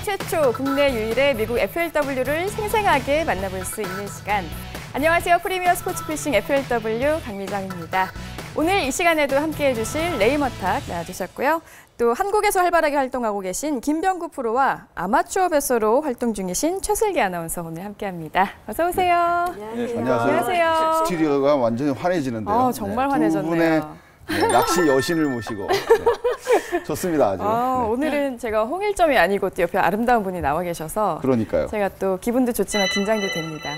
최초, 국내 유일의 미국 FLW를 생생하게 만나볼 수 있는 시간. 안녕하세요. 프리미어 스포츠 피싱 FLW 강미정입니다. 오늘 이 시간에도 함께해 주실 레이머탁 나와주셨고요. 또 한국에서 활발하게 활동하고 계신 김병구 프로와 아마추어 배서로 활동 중이신 최슬기 아나운서 오늘 함께합니다. 어서 오세요. 네, 안녕하세요. 스튜디오가 완전히 환해지는데요. 정말 환해졌네요. 두 분의 낚시 여신을 모시고 좋습니다. 아주. 오늘은 제가 홍일점이 아니고 또 옆에 아름다운 분이 나와 계셔서 그러니까요. 제가 또 기분도 좋지만 긴장도 됩니다.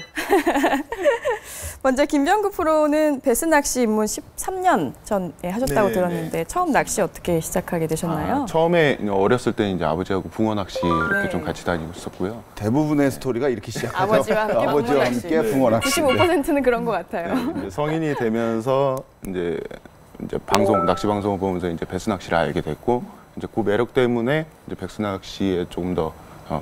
먼저 김병구 프로는 배스 낚시 입문 13년 전에 하셨다고 들었는데 처음 낚시 어떻게 시작하게 되셨나요? 처음에 어렸을 때 이제 아버지하고 붕어 낚시 이렇게 좀 같이 다니고 있었고요. 대부분의 스토리가 이렇게 시작하죠. 아버지와 함께 붕어 낚시. 95%는 그런 것 같아요. 이제 성인이 되면서 이제 낚시 방송을 보면서 이제 배스 낚시를 알게 됐고 이제 그 매력 때문에 이제 배스 낚시에 조금 더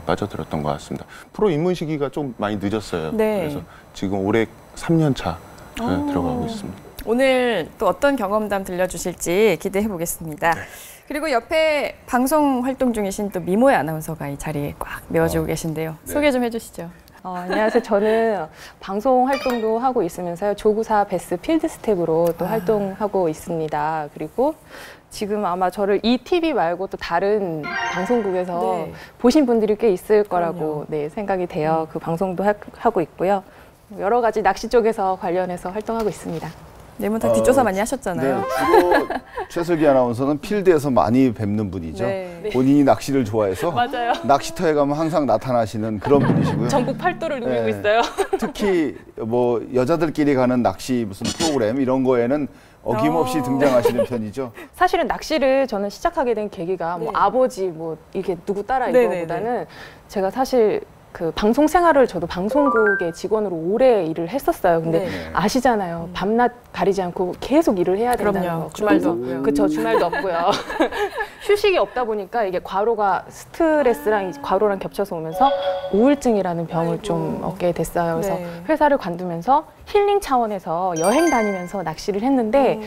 빠져들었던 것 같습니다. 프로 입문 시기가 좀 많이 늦었어요. 네. 그래서 지금 올해 3년 차 들어가고 있습니다. 오늘 또 어떤 경험담 들려주실지 기대해 보겠습니다. 네. 그리고 옆에 방송 활동 중이신 또 미모의 아나운서가 이 자리에 꽉 메워주고 계신데요. 네. 소개 좀 해주시죠. 안녕하세요. 저는 방송 활동도 하고 있으면서요. 조구사 배스 필드 스텝으로 또 활동하고 있습니다. 그리고 지금 아마 저를 이 TV 말고 또 다른 방송국에서 보신 분들이 꽤 있을 거라고 생각이 돼요. 그 방송도 하고 있고요. 여러 가지 낚시 쪽에서 관련해서 활동하고 있습니다. 네모탁 뒷조사 많이 하셨잖아요. 네, 주로 최슬기 아나운서는 필드에서 많이 뵙는 분이죠. 네. 본인이 낚시를 좋아해서 맞아요. 낚시터에 가면 항상 나타나시는 그런 분이시고요. 전국 팔도를 누비고 있어요. 특히 뭐 여자들끼리 가는 낚시 무슨 프로그램 이런 거에는 어김없이 등장하시는 편이죠. 사실은 낚시를 저는 시작하게 된 계기가 뭐 아버지 뭐 이게 누구 따라 이거보다는 제가 사실 그 방송 생활을 저도 방송국의 직원으로 오래 일을 했었어요. 근데 아시잖아요. 밤낮 가리지 않고 계속 일을 해야 된다는 거. 주말도 없고요. 그렇죠. 주말도 없고요. 휴식이 없다 보니까 이게 과로가 스트레스랑 과로랑 겹쳐서 오면서 우울증이라는 병을 좀 얻게 됐어요. 그래서 회사를 관두면서 힐링 차원에서 여행 다니면서 낚시를 했는데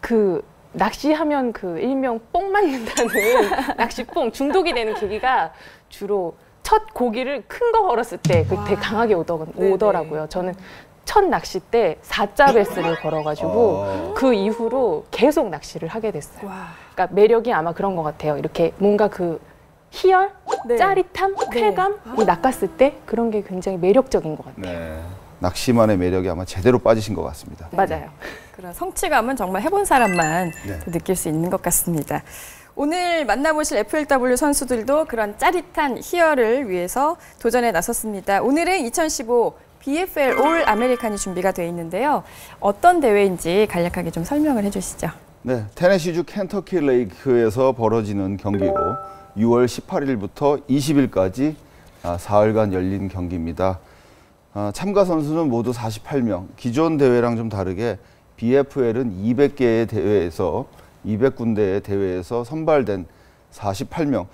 그 낚시하면 그 일명 뽕 맞는다는 낚시뽕 중독이 되는 계기가 주로 첫 고기를 큰 거 걸었을 때 되게 강하게 오더라고요. 저는 첫 낚시 때 4자 베스를 걸어가지고 그 이후로 계속 낚시를 하게 됐어요. 그러니까 매력이 아마 그런 것 같아요. 이렇게 뭔가 그 희열, 짜릿함, 쾌감, 낚았을 때 그런 게 굉장히 매력적인 것 같아요. 네. 낚시만의 매력이 아마 제대로 빠지신 것 같습니다. 맞아요. 그런 성취감은 정말 해본 사람만 느낄 수 있는 것 같습니다. 오늘 만나보실 FLW 선수들도 그런 짜릿한 희열을 위해서 도전에 나섰습니다. 오늘은 2015 BFL 올 아메리칸이 준비가 되어 있는데요. 어떤 대회인지 간략하게 좀 설명을 해주시죠. 네, 테네시주 켄터키 레이크에서 벌어지는 경기로 6월 18일부터 20일까지 사흘간 열린 경기입니다. 참가 선수는 모두 48명. 기존 대회랑 좀 다르게 BFL은 200개의 대회에서 200군데의 대회에서 선발된 48명,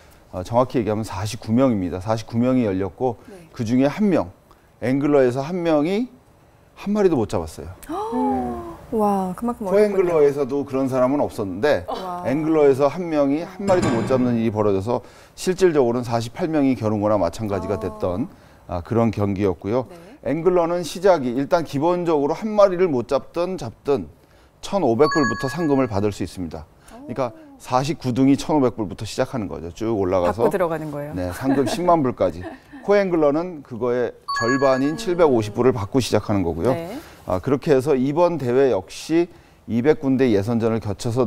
정확히 얘기하면 49명입니다. 49명이 열렸고 그중에 1명, 앵글러에서 1명이 한 마리도 못 잡았어요. 와, 그만큼 어렵군요. 코앵글러에서도 그런 사람은 없었는데 앵글러에서 1명이 한 마리도 못 잡는 일이 벌어져서 실질적으로는 48명이 겨룬 거나 마찬가지가 됐던 그런 경기였고요. 앵글러는 시작이 일단 기본적으로 한 마리를 못 잡든 1,500불부터 상금을 받을 수 있습니다. 그러니까 49등이 1,500불부터 시작하는 거죠. 쭉 올라가서 받고 들어가는 거예요. 네, 상금 10만 불까지. 코앵글러는 그거의 절반인 750불을 받고 시작하는 거고요. 그렇게 해서 이번 대회 역시 200군데 예선전을 거쳐서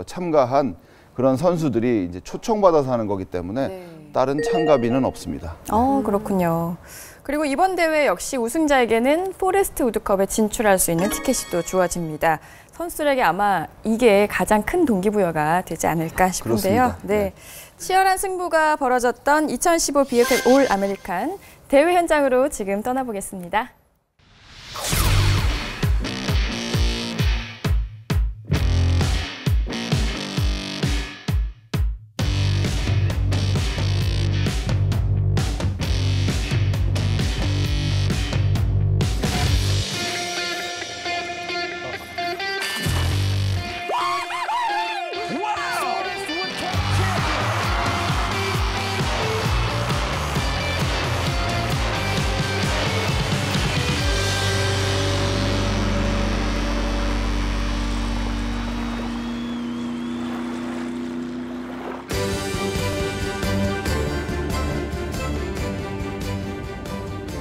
참가한 그런 선수들이 이제 초청받아서 하는 거기 때문에 다른 참가비는 없습니다. 그렇군요. 그리고 이번 대회 역시 우승자에게는 포레스트 우드컵에 진출할 수 있는 티켓이 또 주어집니다. 선수들에게 아마 이게 가장 큰 동기부여가 되지 않을까 싶은데요. 네. 치열한 승부가 벌어졌던 2015 BFL 올 아메리칸 대회 현장으로 지금 떠나보겠습니다.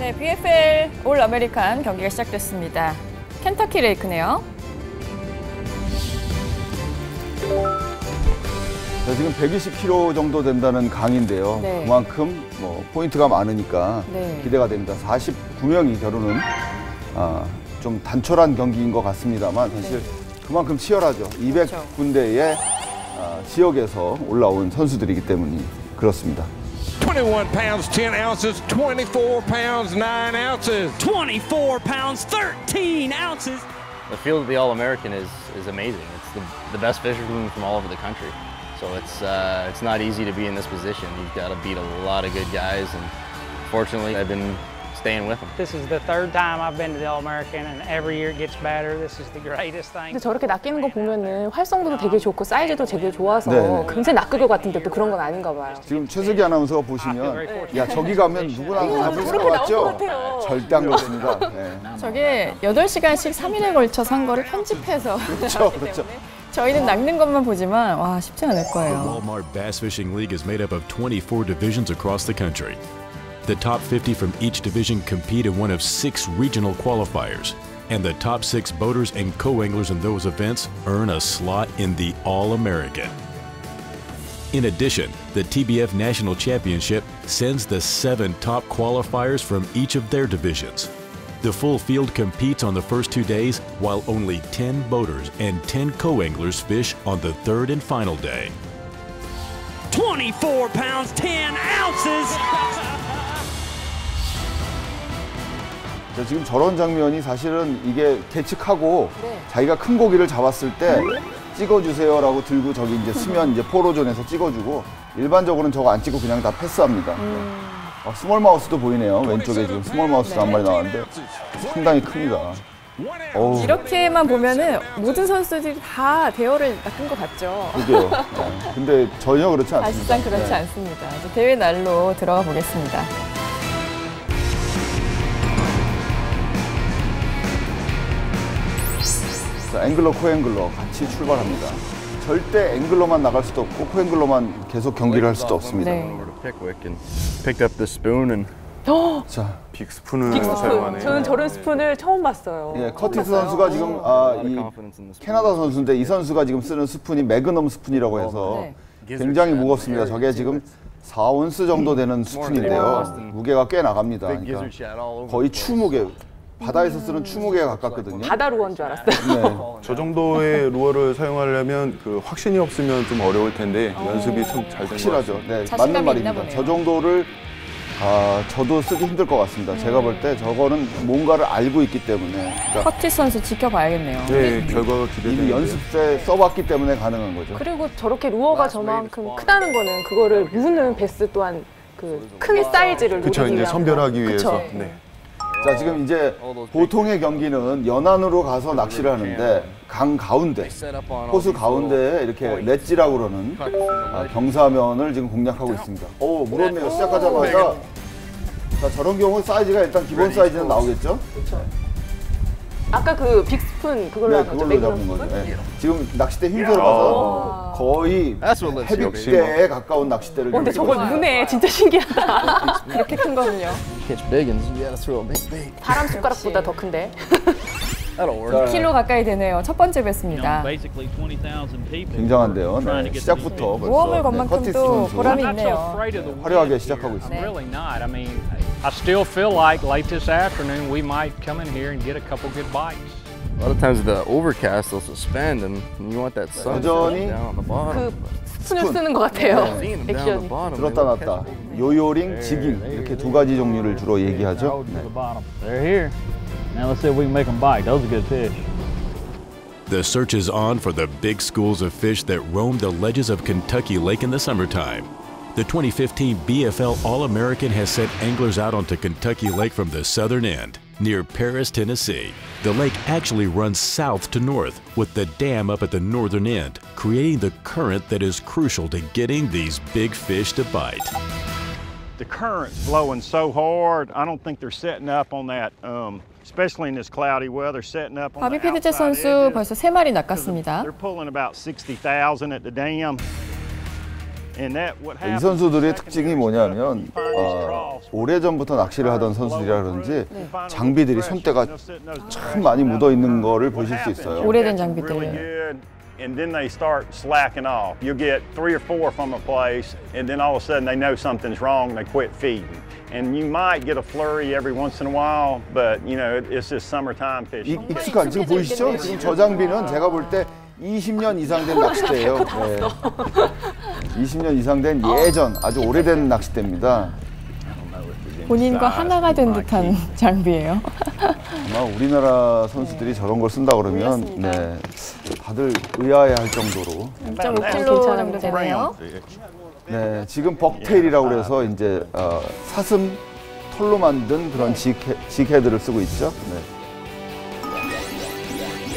네, BFL 올 아메리칸 경기가 시작됐습니다. 켄터키 레이크네요. 자, 지금 120km 정도 된다는 강인데요. 네. 그만큼 뭐 포인트가 많으니까 네. 기대가 됩니다. 49명이 겨루는 좀 단촐한 경기인 것 같습니다만 사실 그만큼 치열하죠. 200군데의 지역에서 올라온 선수들이기 때문에 그렇습니다. 21 pounds 10 ounces, 24 pounds 9 ounces, 24 pounds 13 ounces. The field of the All-American is amazing. It's the best fishermen from all over the country. So it's not easy to be in this position. You've got to beat a lot of good guys, and fortunately, I've been staying with them. This is the third time I've been to the All-American, and every year it gets better. This is the greatest thing. 근데 저렇게 낚이는 거 보면은 활성도도 되게 좋고 사이즈도 되게 좋아서 네. 금세 낚을 것 같은데 또 그런 건 아닌가 봐요. 지금 최석희 아나운서가 보시면 야 저기 가면 누구나 잡을 것 같죠? 절대 안 그렇습니다. 네. 저게 8시간씩 3일에 걸쳐서 한 거를 편집해서 그렇죠, 그렇죠. 저희는 낚는 것만 보지만 와 쉽지 않을 The 거예요. Walmart Bass Fishing League is made up of 24 divisions across the country. The top 50 from each division compete in one of 6 regional qualifiers, and the top 6 boaters and co-anglers in those events earn a slot in the All-American. In addition, the TBF National Championship sends the 7 top qualifiers from each of their divisions. The full field competes on the first 2 days, while only 10 boaters and 10 co-anglers fish on the third and final day. 24 pounds 10 ounces. 자, 지금 저런 장면이 사실은 이게 계측하고 자기가 큰 고기를 잡았을 때 찍어주세요라고 들고 저기 이제 쓰면 이제 포로존에서 찍어주고 일반적으로는 저거 안 찍고 그냥 다 패스합니다. 스몰 마우스도 보이네요. 왼쪽에 지금 스몰 마우스 한 마리 나왔는데 상당히 큽니다. 어우, 이렇게만 보면은 모든 선수들이 다 대여를 낚은 것 같죠. 그게요. 네. 근데 전혀 그렇지 않습니다. 사실상 그렇지 네. 않습니다. 이제 대회 날로 들어가 보겠습니다. 자, 앵글러, 코앵글러 같이 출발합니다. 절대 앵글러만 나갈 수도 없고 코앵글러만 계속 경기를 할 수도 없습니다. 네. Over to Pickwick and picked up this spoon and 자, 빅스푼을 사용하네요. 저는 저런 스푼을 처음 봤어요. 예, 커티스 선수가 지금 이 confidence in the spoon. 캐나다 선수인데 이 선수가 지금 쓰는 스푼이 매그넘 스푼이라고 해서 네. 굉장히 무겁습니다. 저게 지금 4온스 정도 되는 스푼인데요. 무게가 꽤 나갑니다. Big 그러니까 gizzard shad all over. 거의 추무게, 바다에서 쓰는 추무게에 가깝거든요. 바다 루어인 줄 알았어요. 네. 저 정도의 루어를 사용하려면 그 확신이 없으면 좀 어려울 텐데 연습이 참 잘 된 것 확실하죠. 같아요. 네, 자신감이 맞는 말입니다. 있나 보네요. 저 정도를 저도 쓰기 힘들 것 같습니다. 제가 볼 때 저거는 뭔가를 알고 있기 때문에 그러니까 커티스 선수 지켜봐야겠네요. 네, 결과가 이미 기대되는데 연습 때 써봤기 때문에 가능한 거죠. 그리고 저렇게 루어가 저만큼 크다는 거는 그거를 무는 베스 또한 그 크게 사이즈를 그쵸, 노리기 이제 위한 선별하기 거. 위해서. 그쵸. 네. 자, 지금 이제 보통의 경기는 연안으로 가서 낚시를 하는데 강 가운데, Set up on all 호수 these 가운데에 이렇게 렛지라고 그러는 경사면을 지금 공략하고 있습니다. 오, 물었네요. 시작하자마자. 자, 저런 경우 사이즈가 일단 기본 사이즈는 나오겠죠? 아까 그 빅스푼 그걸로 네, 한 거죠? 그걸로 매그넘 잡는 거죠. 스푼? 네. 지금 낚싯대 힘 들어가서 거의 That's what lets you 헤비대에 가까운 낚싯대를 근데 지금 저걸 무네. 진짜 신기하다. 그렇게 큰 거군요. catch big ones. You gotta throw a big bait. 사람 숟가락보다 더 큰데. That'll work. 킬로 가까이 되네요. 첫 번째 You know, 뵙습니다. basically 20,000 people. 굉장한데요. trying to 네, get to 시작부터 these 모험을 건 벌써 만큼 커티스 또 선수 보람이 I'm not so 있네요. afraid of the wind 화려하게 here. 시작하고 I'm 있습니다. really not. I mean, I still feel like late this afternoon we might come in here and get a couple good bites. A lot of times the overcast will suspend, and you want that sun 여전히 down on the bottom. 그 스푼을 쓰는 것 같아요. Seeing them down the 액션이. bottom. 들었다 놨다. 요요링, 지깅 이렇게 두 가지 종류를 주로 얘기하죠. To the bottom. They're here. Now let's see if we can make them bite. Those are good fish. The search is on for the big schools of fish that roam the ledges of Kentucky Lake in the summertime. The 2015 BFL All-American has sent anglers out onto Kentucky Lake from the southern end, near Paris, Tennessee. The lake actually runs south to north, with the dam up at the northern end, creating the current that is crucial to getting these big fish to bite. The current's blowing so hard. I don't think they're setting up on that, especially in this cloudy weather, setting up on 바비 the 피드제 outside 선수 edges. 벌써 3마리 낚았습니다. They're pulling about 60,000 at the dam. And that what 이 happens 선수들의 is 특징이 secondary 뭐냐면 stuff, 오래전부터 낚시를 하던 선수들이라 그런지 장비들이 손때가 참 많이 묻어 있는 거를 보실 수 있어요. 오래된 장비들. And then they start slacking off. You'll get 3 or 4 from a place, and then all of a sudden they know something's wrong, they quit feeding. And you might get a flurry every once in a while, but you know, it's just summertime fishing. 익숙한, 지금 보이시죠? 지금 저 장비는 제가 볼 때 20년 이상 된 낚싯대예요. 네. 20년 이상 된 예전, 아주 오래된 낚싯대입니다. 본인과 하나가 된 듯한 장비예요. 아마 우리나라 선수들이 저런 걸 쓴다 그러면 네, 다들 의아해할 정도로. 2.5kg 정도 되네요. 네, 지금 벅테일이라고 그래서 이제 사슴 털로 만든 그런 직헤드를 쓰고 있죠.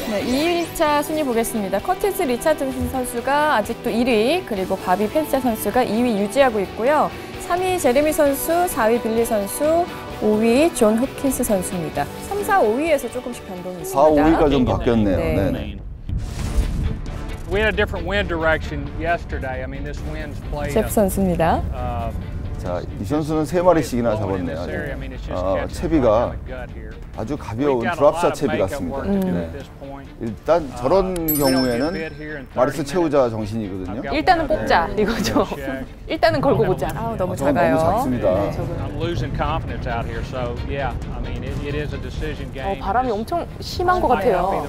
네, 2일차 순위 보겠습니다. 커티스 리차드슨 선수가 아직도 1위, 그리고 바비 펜세 선수가 2위 유지하고 있고요. 3위 제레미 선수, 4위 빌리 선수, 5위 존 홉킨스 선수입니다. 3, 4, 5위에서 조금씩 변동이 있습니다. 4, 5위가 좀 바뀌었네요. 네. We had a different wind direction yesterday. I mean, this wind's played. 제프 선수입니다. 자, 이 선수는 3마리씩이나 잡았네요. 채비가 아주 가벼운 드랍샷 채비 같습니다. 네. 일단 저런 경우에는 마리스 채우자 정신이거든요. 일단은 뽑자 이거죠. 일단은 걸고 보자. 아우, 너무 작아요. 너무 작습니다. 바람이 엄청 심한 것 같아요.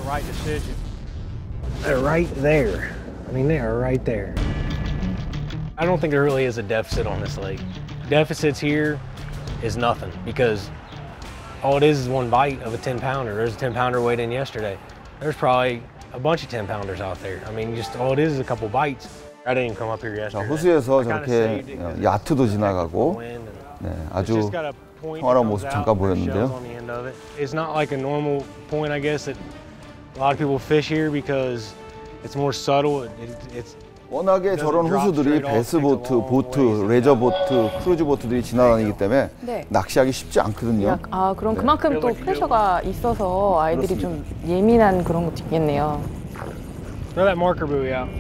They're right there. I mean, they are right there. I don't think there really is a deficit on this lake. Deficits here is nothing because all it is one bite of a 10-pounder. There's a 10-pounder weighed in yesterday. There's probably a bunch of 10-pounders out there. I mean, just all it is a couple bites. I didn't even come up here yesterday. 자, 호수에서 저렇게 야트도 지나가고 네, 아주 평화로운 모습 잠깐 보였는데요. It's not like a normal point, I guess, that a lot of people fish here because it's more subtle. It's 워낙에 저런 호수들이 배스보트, 보트, 레저보트, 크루즈보트들이 지나다니기 때문에 낚시하기 쉽지 않거든요. 아, 그럼 그만큼 또 프레셔가 있어서 아이들이 좀 예민한 그런 것도 있겠네요. Throw that marker buoy out.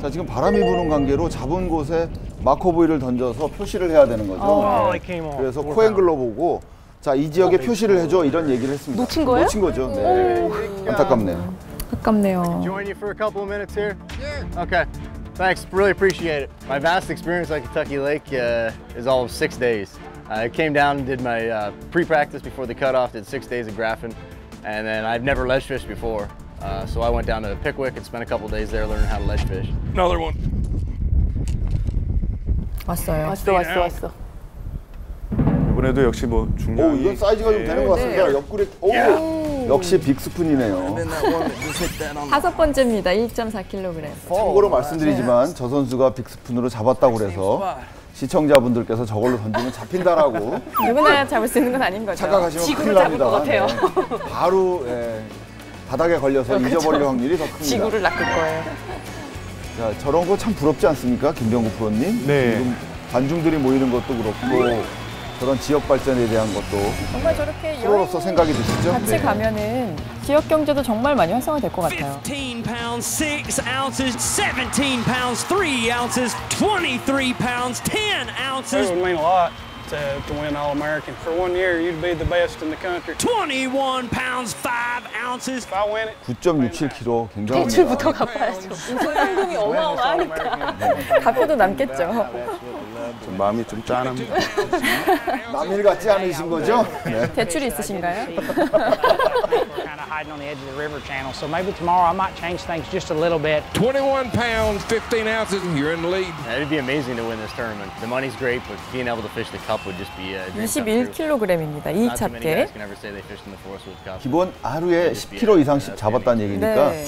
자, 지금 바람이 부는 관계로 잡은 곳에 마커 부위를 던져서 표시를 해야 되는 거죠. 그래서 코앵글로 보고 자, 이 지역에 표시를 해줘 이런 얘기를 했습니다. 놓친 거예요? 놓친 거죠. 네. 안타깝네요. 아깝네요. Join you for a couple of minutes here? Sure. Okay. Thanks. Really appreciate it. My vast experience at Kentucky Lake is all of 6 days. I came down and did my pre-practice before the cutoff, did 6 days of graphing, and then I've never ledge fished before. So I went down to Pickwick and spent a couple of days there learning how to ledge fish. Another one. 왔어요. 왔어. 이번에도 역시 뭐 중요한. 이건 사이즈가 좀 되는 것 같습니다. 옆구리. 역시 빅스푼이네요. 5번째입니다. 1.4kg. 참고로 말씀드리지만 저 선수가 빅스푼으로 잡았다고 그래서 시청자분들께서 저걸로 던지면 잡힌다라고 누구나 잡을 수 있는 건 아닌 거죠. 착각하시면 큰일 납니다. 것 같아요. 바로 바닥에 걸려서 잊어버릴 확률이 더 큽니다. 지구를 낚을 거예요. 자, 저런 거 참 부럽지 않습니까, 김병구 프로님? 네. 지금 관중들이 모이는 것도 그렇고 저런 지역 발전에 대한 것도 정말 저렇게 프로로서 생각이 드시죠? 같이 가면은 지역 경제도 정말 많이 활성화될 것 같아요. 15 pounds 6 ounces, 17 pounds 3 ounces, 23 pounds 10 ounces. It would mean a lot to win All-American. For 1 year, you'd be the best in the country. 21 pounds 5 ounces. If I win it. 9.67kg 굉장합니다. 대출부터 갚아야죠. 상금이 어마어마하니까. 갚아도 남겠죠. 좀 마음이 좀 짠합니다. 남일 같지 않으신 거죠? 네. 대출이 있으신가요? Kind of hiding on the edge of the river channel, so maybe tomorrow I might change things just a little bit. 21 pounds, 15 ounces, and you're in the lead. It'd be amazing to win this tournament. The money's great, but being able to fish the cup would just be a dream come true. 21kg입니다. Not too 2차 many 때. guys can ever say they fished in the Forest Wood Cup. 기본 하루에 10kg 이상씩 잡았다는 얘기니까 네.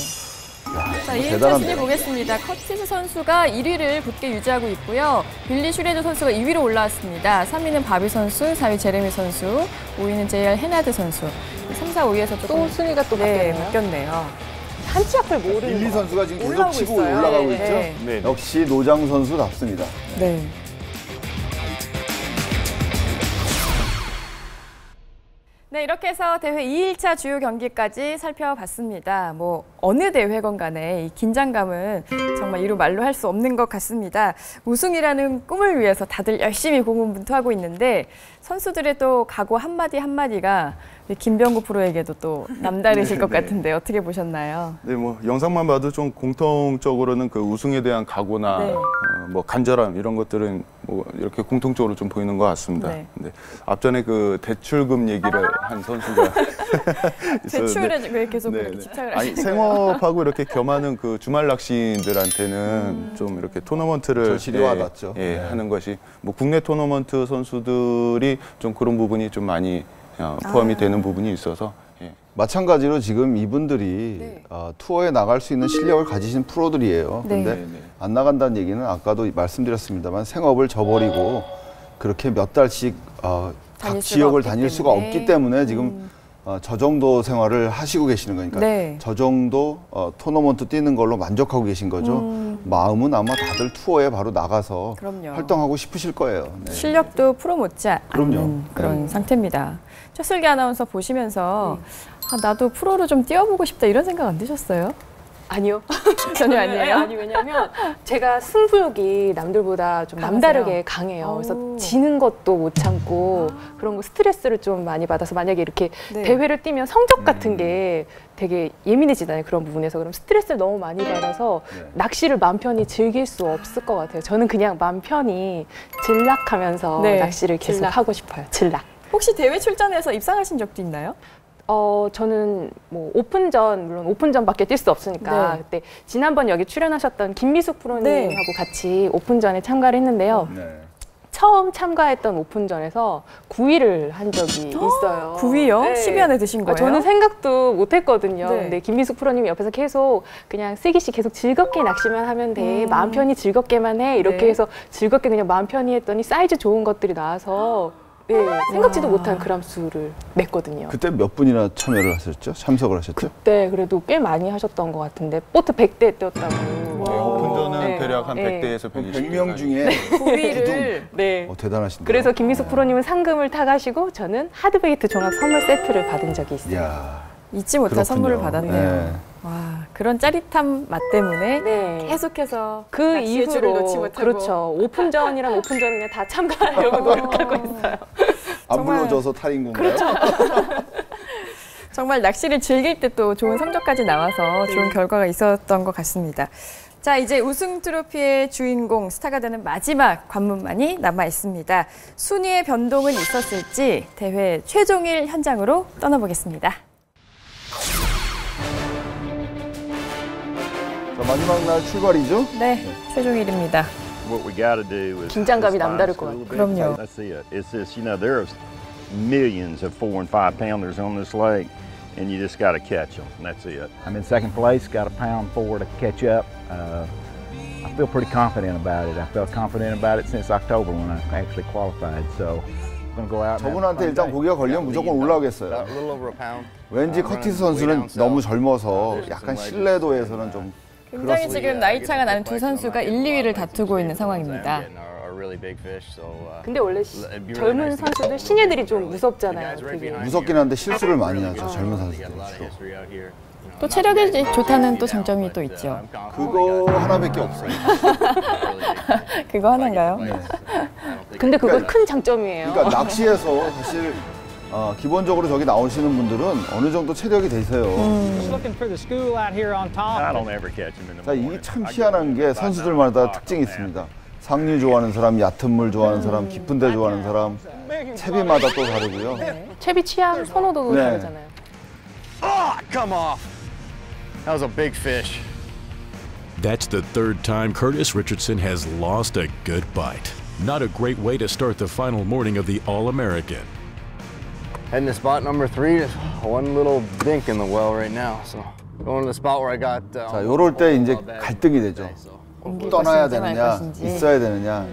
자, 2일차 대단합니다. 순위 보겠습니다. 커티스 선수가 1위를 굳게 유지하고 있고요. 빌리 슈레드 선수가 2위로 올라왔습니다. 3위는 바비 선수, 4위 제레미 선수, 5위는 JR 헤나드 선수. 3, 4, 5위에서 또 순위가 또 바뀌었네요. 한 치 앞을 모르는 빌리 거. 선수가 지금 계속 올라오고 치고 있어요. 올라가고 네. 있죠? 네. 역시 노장 선수답습니다. 네. 네, 이렇게 해서 대회 2일차 주요 경기까지 살펴봤습니다. 뭐 어느 대회건 간에 이 긴장감은 정말 이루 말로 할 수 없는 것 같습니다. 우승이라는 꿈을 위해서 다들 열심히 고군분투하고 있는데 선수들의 또 각오 한마디 한마디가 김병구 프로에게도 또 남다르실 것 같은데 어떻게 보셨나요? 네, 뭐 영상만 봐도 좀 공통적으로는 그 우승에 대한 각오나 네. 뭐 간절함 이런 것들은 뭐 이렇게 공통적으로 좀 보이는 것 같습니다. 네. 근데 앞전에 그 대출금 얘기를 한 선수가 대출에 왜 계속 그렇게 집착을 아니, 하시는 거예요? 생업하고 이렇게 겸하는 그 주말 낚시인들한테는 좀 이렇게 토너먼트를 절실히 와닿죠. 예, 네. 하는 것이 뭐 국내 토너먼트 선수들이 좀 그런 부분이 좀 많이 포함이 되는 부분이 있어서 마찬가지로 지금 이분들이 네. 투어에 나갈 수 있는 실력을 가지신 프로들이에요. 네. 근데 안 나간다는 얘기는 아까도 말씀드렸습니다만 생업을 저버리고 그렇게 몇 달씩 각 지역을 다닐 수가 없기 때문에 지금 저 정도 생활을 하시고 계시는 거니까 네. 저 정도 토너먼트 뛰는 걸로 만족하고 계신 거죠. 마음은 아마 다들 투어에 바로 나가서 그럼요. 활동하고 싶으실 거예요. 네. 실력도 프로 못지 그럼요. 않는 그런 네. 상태입니다. 최슬기 아나운서 보시면서 나도 프로로 좀 뛰어보고 싶다 이런 생각 안 드셨어요? 아니요. 전혀 아니에요? 아니, 왜냐면 제가 승부욕이 남들보다 좀 남다르게 강해요. 그래서 지는 것도 못 참고 그런 거 스트레스를 좀 많이 받아서 만약에 이렇게 네. 대회를 뛰면 성적 같은 게 되게 예민해지잖아요. 그런 부분에서. 그럼 스트레스를 너무 많이 받아서 낚시를 마음 편히 즐길 수 없을 것 같아요. 저는 그냥 마음 편히 진락하면서 네. 낚시를 계속 진락. 하고 싶어요. 진락. 혹시 대회 출전해서 입상하신 적도 있나요? 저는 뭐 오픈전, 물론 오픈전밖에 뛸 수 없으니까 네. 그때 지난번 여기 출연하셨던 김미숙 프로님하고 네. 같이 오픈전에 참가를 했는데요. 처음 참가했던 오픈전에서 9위를 한 적이 있어요. 9위요? 네. 10위 안에 드신 거예요? 저는 생각도 못 했거든요. 네. 근데 김미숙 프로님이 옆에서 계속 그냥 슬기 씨 계속 즐겁게 낚시만 하면 돼. 마음 편히 즐겁게만 해. 이렇게 네. 해서 즐겁게 그냥 마음 편히 했더니 사이즈 좋은 것들이 나와서 네, 생각지도 못한 그람 수를 냈거든요. 그때 몇 분이나 참여를 하셨죠? 참석을 하셨죠? 네, 그래도 꽤 많이 하셨던 것 같은데 보트 100대 뛰었다고. 오픈전은 네. 대략 한 네. 100대에서 100명 중에 9위를 네. 대단하신데. 그래서 김미숙 프로님은 상금을 타가시고 저는 하드베이트 종합 선물 세트를 받은 적이 있어요. 이야, 잊지 못할 그렇군요. 선물을 받았네요. 네. 와, 그런 짜릿한 맛 때문에 네. 계속해서 그 낚시의 줄을 이후로 놓지 못하고. 그렇죠. 오픈전이랑 오픈전 그냥 다 참가하려고 노력하고 있어요. 안 정말- 불러줘서 탈인 건가요? 그렇죠. 정말 낚시를 즐길 때 또 좋은 성적까지 나와서 좋은 결과가 있었던 것 같습니다. 자, 이제 우승 트로피의 주인공, 스타가 되는 마지막 관문만이 남아 있습니다. 순위의 변동은 있었을지 대회 최종일 현장으로 떠나보겠습니다. 자, 마지막 날 출발이죠? 네, 최종일입니다. What we got to do is 긴장감이 just 남다를 find 것 us a 같아요. little bit. 그럼요. That's it. It's this, you know, there's millions of 4 and 5 pounders on this lake, and you just got to catch them. And that's it. I'm in second place, got a pound 4 to catch up. I feel pretty confident about it. I felt confident about it since October when I actually qualified. So I'm going to go out. and have a 저분한테 fun 일단 day. 고기가 걸리면 무조건 올라오겠어요. A little over a pound. 왠지 커티스 선수는 너무 젊어서 약간 신뢰도에서는 좀 굉장히 지금 나이 차가 나는 두 선수가 1, 2위를 다투고 있는 상황입니다. 근데 원래 젊은 선수들 신예들이 좀 무섭잖아요. 되게. 무섭긴 한데 실수를 많이 하죠. 젊은 선수들은 주로. 또 체력이 좋다는 또 장점이 또 있죠. 그거 하나밖에 없어요. 그거 하나인가요? 근데 그거 큰 장점이에요. 그러니까 낚시에서 사실 기본적으로 저기 나오시는 분들은 어느 정도 체력이 되세요. Looking for the school out here on top. I don't ever catch them in the 자, morning. 이게 참 희한한 게 선수들마다 특징이 있습니다. 상류 좋아하는 사람, 얕은 물 좋아하는 사람, 깊은 데 좋아하는 사람, 채비마다 또 다르고요. 채비 취향 선호도도 네. 다르잖아요. Oh, come off. That was a big fish. That's the third time Curtis Richardson has lost a good bite. Not a great way to start the final morning of the All-American. Heading to spot number 3. Just one little dink in the well right now. So going to the spot where I got. 자, 요럴 때 이제 갈등이 되죠. 떠나야 되느냐, 있어야 되느냐.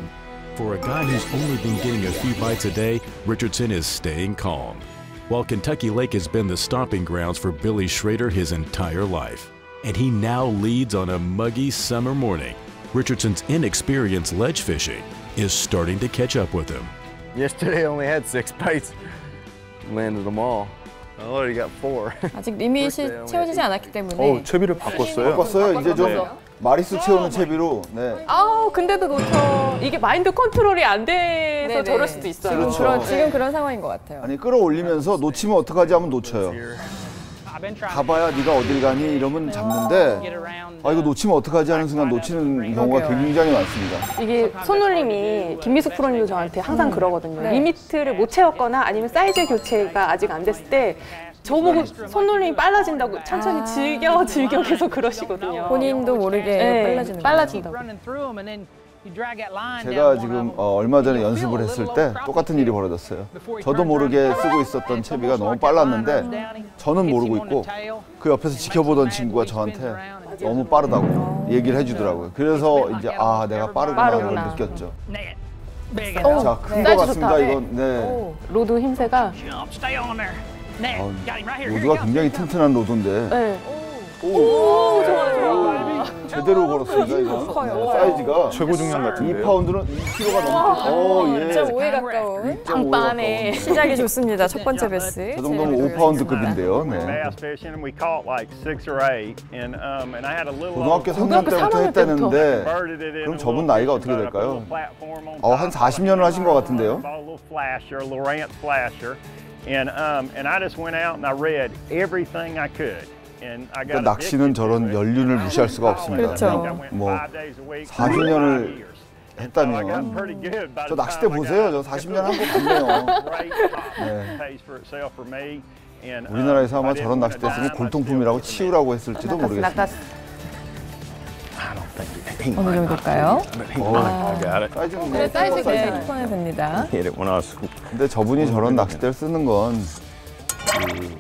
For a guy who's only been getting a few bites a day, Richardson is staying calm. While Kentucky Lake has been the stomping grounds for Billy Schrader his entire life, and he now leads on a muggy summer morning, Richardson's inexperienced ledge fishing is starting to catch up with him. Yesterday I only had 6 bites. landed them all. I already got 4. 아직 리밋이 채워지지 않았기 때문에. 채비를 바꿨어요. 바꿨어요. 이제 좀 마리수 채우는 채비로. 네. 아우 근데도 놓쳐. 이게 마인드 컨트롤이 안 돼서 네네. 저럴 수도 있어요. 그렇죠. 지금 그런 상황인 것 같아요. 아니 끌어올리면서 놓치면 어떡하지 하면 놓쳐요. 가봐야 네가 어딜 가니 이러면 잡는데 아 이거 놓치면 어떡하지 하는 순간 놓치는 경우가 굉장히 많습니다. 이게 손놀림이 김미숙 프로님도 저한테 항상 그러거든요. 네. 리미트를 못 채웠거나 아니면 사이즈 교체가 아직 안 됐을 때 저보고 손놀림이 빨라진다고 천천히 즐겨 계속 그러시거든요. 본인도 모르게 네, 빨라진다고. 제가 지금 얼마 전에 연습을 했을 때 똑같은 일이 벌어졌어요. 저도 모르게 쓰고 있었던 채비가 너무 빨랐는데 저는 모르고 있고 그 옆에서 지켜보던 친구가 저한테 너무 빠르다고 얘기를 해주더라고요. 그래서 이제 아 내가 빠르구나를 느꼈죠. 자, 큰 거 같습니다. 이건 네. 로드 힘새가 로드가 굉장히 튼튼한 로드인데 네. 오, 좋아요. 제대로 걸었습니다. 이건 사이즈가 최고 중량 같은데요. 2파운드는 2kg가 넘는. 예. 2.5에 가까운 빵빵해. 시작이 좋습니다. 첫 번째 베스. 저 정도면 5파운드급인데요. 네. bass fishing, we caught like 6 or 8, and I had a little. 고등학교 3년 때부터 했다는데 그럼 저분 나이가 어떻게 될까요? 한 40년을 하신 것 같은데요. Bought a little flasher, a Lowrance flasher, and I just went out and I read everything I could. 그러니까 낚시는 저런 연륜을 무시할 수가 없습니다. 그렇죠. 뭐 40년을 했다면 저 낚싯대 보세요. 저 40년 한 거 같네요. 네. 우리나라에서 아마 저런 낚싯대 쓰면 골동품이라고 치우라고 했을지도 모르겠습니다. 어느 정도일까요? 사이즈는 네, 사이즈가 키퍼는 됩니다. 근데 저분이 저런 낚싯대를 쓰는 건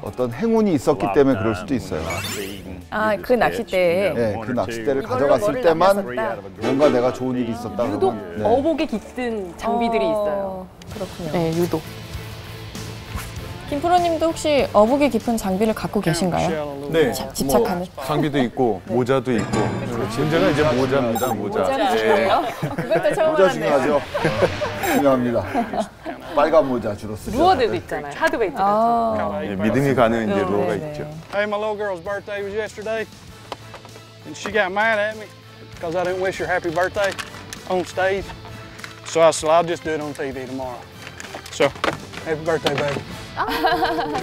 어떤 행운이 있었기 때문에 그럴 수도 있어요. 아, 그 낚싯대에? 네, 그 낚싯대를 가져갔을 때만 뭔가 내가 좋은 일이 있었다 유독 그러면 네. 어복이 깃든 장비들이 있어요. 그렇군요. 네, 유독. 김 프로님도 혹시 어복이 깊은 장비를 갖고 계신가요? 네. 집착하는? 장비도 있고 모자도 있고. 문제가 이제 모자입니다. 모자. 모자요? 그것도 처음 모자 알았네요. 중요하죠. 중요합니다. 빨간 모자 주로 쓰죠. 루어들도 있잖아요. 하드웨이트 같은 거. 믿음이 가는 이제 루어가 있죠. Hey, my little girl's birthday was yesterday, and she got mad at me because I didn't wish her happy birthday on stage. So I said, I'll just do it on TV tomorrow. So, happy birthday, baby.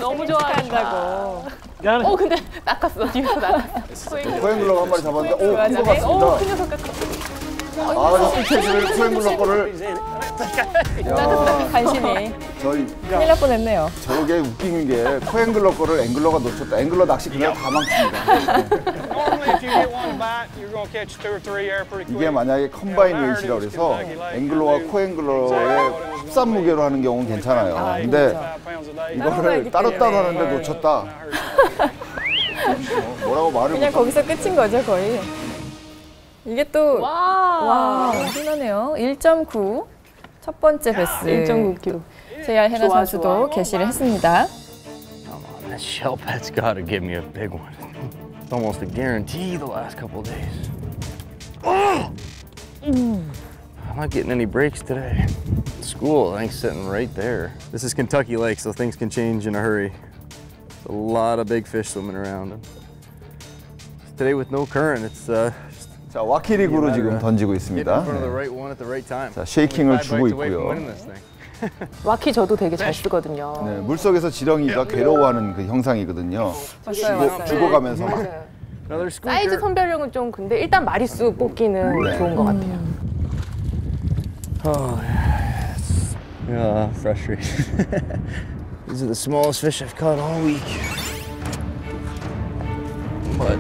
너무 좋아한다고. 근데 낚았어. 뒤에서 낚았어. 코앵글러 한 마리 잡았는데 큰 거 같습니다. 큰 녀석 같아. 스케치를 코앵글러 거를 간신히 저희 큰일 날 뻔했네요. 저게 웃기는 게 코앵글러 거를 앵글러가 놓쳤다. 앵글러 낚시 그냥 다 망칩니다. Normally, if you get one bite, you're going to catch 2 or 3 air pretty quick. 이게 만약에 컴바인 웨이트라고 해서 앵글러와 코앵글러의 합산 무게로 하는 경우는 괜찮아요. 근데 이거를 따로따로 하는데 놓쳤다. 뭐라고 말을 그냥 거기서 끝인 거죠, 거의. 이게 또 와, 엄청나네요. 1.9 첫 번째 베스. 1.9kg. JR 해나 선수도 게시를 했습니다. That shell pet's got to give me a big one. It's almost a guarantee the last couple of days. I'm not getting any breaks today. School, I think, sitting right there. This is Kentucky Lake, so things can change in a hurry. There's a lot of big fish swimming around. Today with no current, it's 자, 와키릭으로 지금 던지고 있습니다. 자, 쉐이킹을 주고 있고요. 와키 저도 되게 잘 쓰거든요. 네, 물속에서 지렁이가 괴로워하는 그 형상이거든요. 죽어가면서 막. 사이즈 선별력은 좀 근데 일단 마리수 뽑기는 좋은 것 같아요. Oh, frustrating. These are the smallest fish I've caught all week. But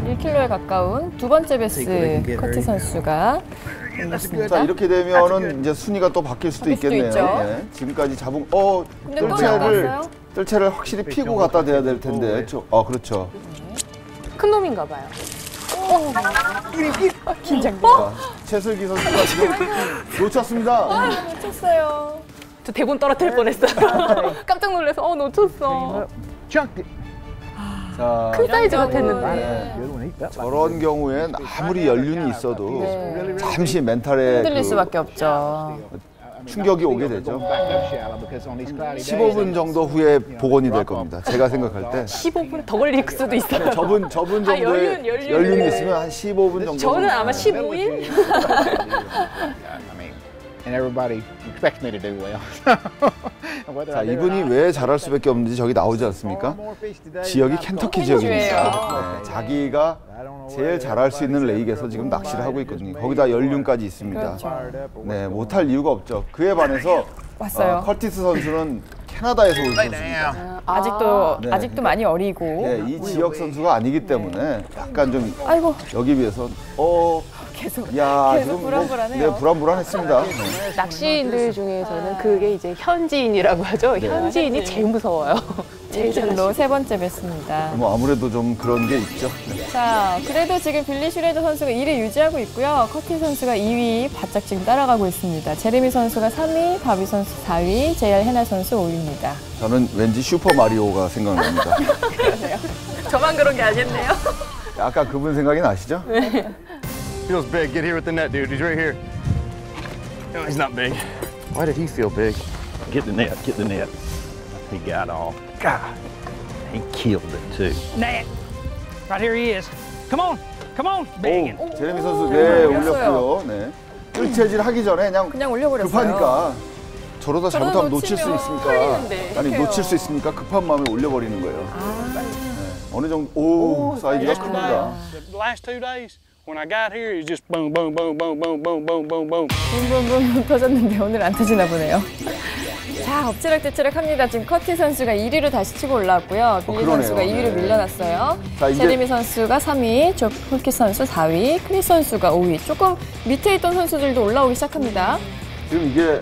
1kg에 가까운 두 번째 베스 커티 선수가 자, 이렇게 되면은 이제 순위가 또 바뀔 수도 있겠네요. 네, 지금까지 잡은 뜰채를 확실히 피고 갖다 대야 될 텐데. 그렇죠. 큰 놈인가 봐요. 긴장돼. 최슬기 선수가 지금 놓쳤습니다. 놓쳤어요. 저 대본 떨어뜨릴 뻔했어요. 깜짝 놀라서 놓쳤어. 자, 큰 사이즈 같았는데. 저런 경우엔 아무리 연륜이 있어도 잠시 멘탈에 흔들릴 수밖에 없죠. 충격이 오게 되죠. 15분 정도 후에 복원이 될 겁니다. 제가 생각할 때 15분 더 걸릴 수도 있어요. 저분 정도의 연륜이 있으면 한 15분 정도. 저는 아마 15일? And everybody expects me to do well. 자, 이분이 왜 잘할 수밖에 없는지 저기 나오지 않습니까? 지역이 켄터키 지역입니다. 네, 자기가 제일 잘할 수 있는 레이크에서 지금 낚시를 하고 있거든요. 거기다 연륜까지 있습니다. 네, 못할 이유가 없죠. 그에 반해서 왔어요. 커티스 선수는 캐나다에서 온 선수입니다. 아직도 많이 어리고. 네, 이 지역 선수가 아니기 때문에 약간 좀 아이고. 여기 비해서 계속 불안불안해요. 네, 불안불안했습니다. 네. 낚시인들 중에서는 그게 이제 현지인이라고 하죠. 현지인이 제일 무서워요. 제일 잘로 세 번째 뵀습니다. 뭐 아무래도 좀 그런 게 있죠. 자, 그래도 지금 빌리 슈레더 선수가 1위 유지하고 있고요. 커티 선수가 2위 바짝 지금 따라가고 있습니다. 제레미 선수가 3위, 바비 선수 4위, JR 헤나 선수 5위입니다. 저는 왠지 슈퍼 마리오가 생각납니다. 그러네요. 저만 그런 게 아니었네요. 아까 그분 생각이 나시죠? 네. Feels big. Get here with the net, dude. He's right here. No, he's not big. Why did he feel big? Get the net. Get the net. He got off. God, he killed it too. Net. Right here he is. Come on. Come on. Big. 오, 제레미 선수 네 올렸고요. 네. 뜰채질 하기 전에 그냥 올려버렸어요. 급하니까 저러다 잘못하면 놓칠 수 있으니까 아니 어떡해요. 놓칠 수 있으니까 급한 마음에 올려버리는 거예요. 네. 어느 정도 사이즈가 큽니다. The last 2 days. When I got here, it was just boom, boom, boom, boom, boom, boom, boom, boom, boom. 붐붐붐 터졌는데 오늘 안 터지나 보네요. 자, 엎치락뒤치락 합니다. 지금 커티 선수가 1위로 다시 치고 올라왔고요. 빌리 선수가 2위로 밀려났어요. 제레미 선수가 3위, 조 홀키 선수 4위, 크리스 선수가 5위. 조금 밑에 있던 선수들도 올라오기 시작합니다. 지금 이게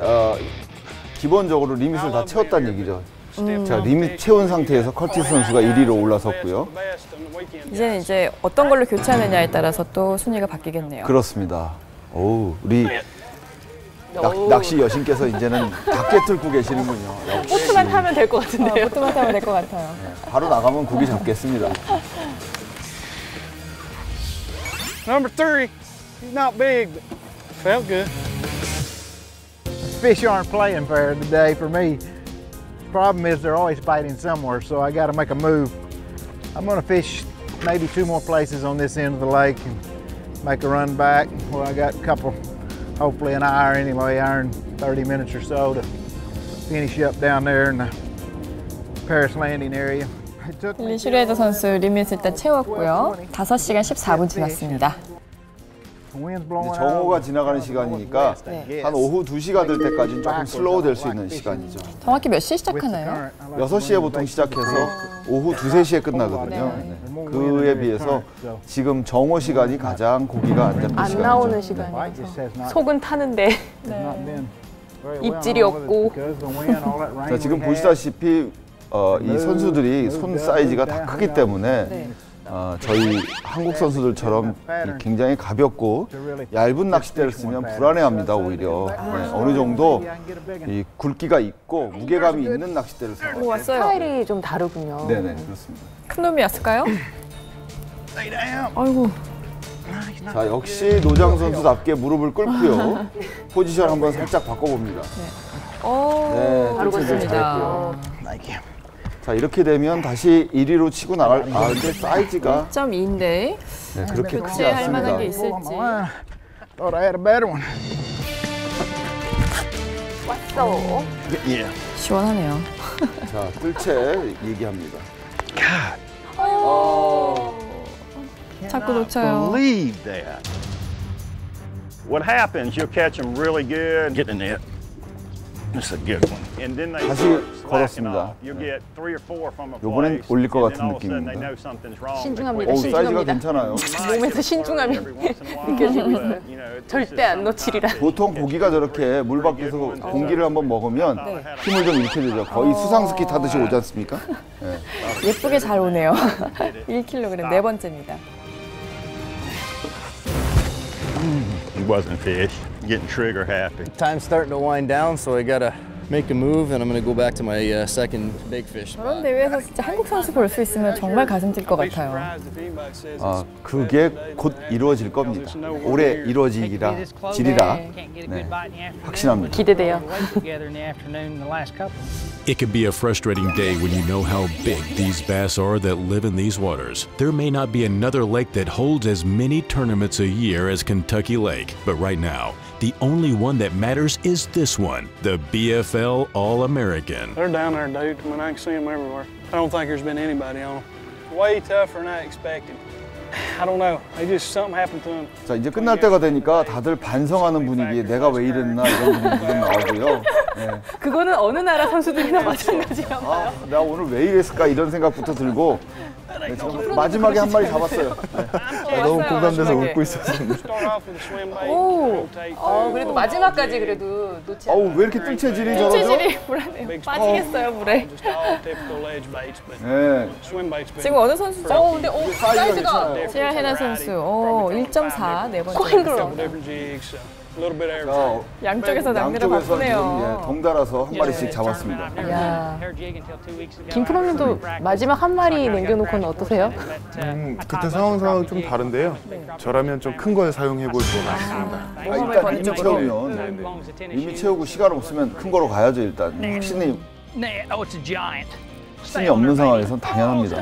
기본적으로 리밋을 다 채웠다는 얘기죠. 자, 리밋 채운 상태에서 커티스 선수가 1위로 올라섰고요. 이제는 이제 어떤 걸로 교체하느냐에 따라서 또 순위가 바뀌겠네요. 그렇습니다. 오, 우리 낚시 여신께서 이제는 닭게 뚫고 계시는군요. 보트만 타면 될 것 같은데요. 보트만 타면 될 것 같아요. 네, 바로 나가면 고기 잡겠습니다. Number 3, he's not big, but felt good. Fish aren't playing fair today for me. Problem is they're always biting somewhere, so I got to make a move. I'm going to fish maybe 2 more places on this end of the lake and make a run back. Well, I got a couple, hopefully an hour anyway, hour and 30 minutes or so to finish up down there in the Paris Landing area. 빌리 슈레더 선수 리밋을 일단 채웠고요. 5시간 14분 지났습니다. 정오가 지나가는 시간이니까 한 오후 2시가 될 때까지는 조금 슬로우 될 수 있는 시간이죠. 정확히 몇 시에 시작하나요? 6시에 보통 시작해서 오후 2, 3시에 끝나거든요. 네. 그에 비해서 지금 정오 시간이 가장 고기가 안 잡힌 시간이죠. 안 나오는 시간이죠. 속은 타는데 입질이 없고. 자, 지금 보시다시피 이 선수들이 손 사이즈가 다 크기 때문에 저희 한국 선수들처럼 굉장히 가볍고 얇은 낚싯대를 쓰면 불안해합니다. 오히려 어느 정도 이 굵기가 있고 무게감이 있는 낚싯대를 써요. 왔어요. 스타일이 좀 다르군요. 네네, 그렇습니다. 큰 놈이었을까요? 아이고. 자, 역시 노장 선수답게 무릎을 꿇고요. 포지션 한번 살짝 바꿔봅니다. 네, 바로 갔습니다. 자, 이렇게 되면 다시 1위로 치고 나갈. 근데 사이즈가 1.2인데 네, 그렇게 크지 교체할 만한 게 않습니다. 있을지. Thought I had a better one. 왔어. 시원하네요. 자, 뜰채 얘기합니다. 자꾸 놓쳐요. Believe that. What happens, you'll catch them really good. Get the net. This is a good one. And then they 다시 start slacking 걸었습니다. off. You'll get 3 or 4 from a 요번엔 place, 올릴 것 and then 같은 all of a sudden they 느낌입니다. know something's wrong. 신중합니다. 오, 사이즈가 신중합니다. 괜찮아요. 몸에서 신중함이 느껴지고 있어요. 절대 안 놓치리라. 보통 고기가 저렇게 물 밖에서 공기를 한번 먹으면 힘을 좀 잃게 되죠. 거의 수상스키 타듯이 오지 않습니까? 네. 예쁘게 잘 오네요. 1kg 네 번째입니다. He wasn't fish. Getting trigger happy. Time's starting to wind down, so I gotta make a move, and I'm going to go back to my second big fish. 저런 대회에서 진짜 한국 선수 볼 수 있으면 정말 가슴 뛸 것 같아요. 그게 곧 이루어질 겁니다. 올해 이루어지리라 네, 확신합니다. 기대돼요. It can be a frustrating day when you know how big these bass are that live in these waters. There may not be another lake that holds as many tournaments a year as Kentucky Lake, but right now, the only one that matters is this one, the BFL All-American. They're down there, dude. I mean, I can see them everywhere. I don't think there's been anybody on them. Way tougher than I expected. I don't know. They just something happened to them. 자, 이제 끝날 때가 되니까 다들 반성하는 분위기에 내가 왜 이랬나 이런 분위기도 나오고요. 네. 그거는 어느 나라 선수들이나 마찬가지야. 내가 오늘 왜 이랬을까 이런 생각부터 들고 네, 지금 마지막에 한 마리 잡았어요. 네. 너무 공감돼서 웃고 있었습니다. 오, 그래도 마지막까지 그래도 놓지 않아요. 왜 이렇게 뜰 체질이 저러죠? 체질이 불안해요. 빠지겠어요, 물에. 네. 지금 어느 선수죠? 근데 사이즈가 시아 헤나 선수, 1.4 네 번째. 코앵글러. 양쪽에서 낭비를 바꾸네요. 덩달아서 한 마리씩 잡았습니다. 김프로님도 마지막 한 마리 남겨놓고는 어떠세요? 그때 상황은 좀 다른데요. 저라면 좀 큰 걸 사용해 볼 것 같습니다. 일단 이미 채우면 이미 채우고 시간 없으면 큰 거로 가야죠 일단. 확신이 없는 상황에선 당연합니다.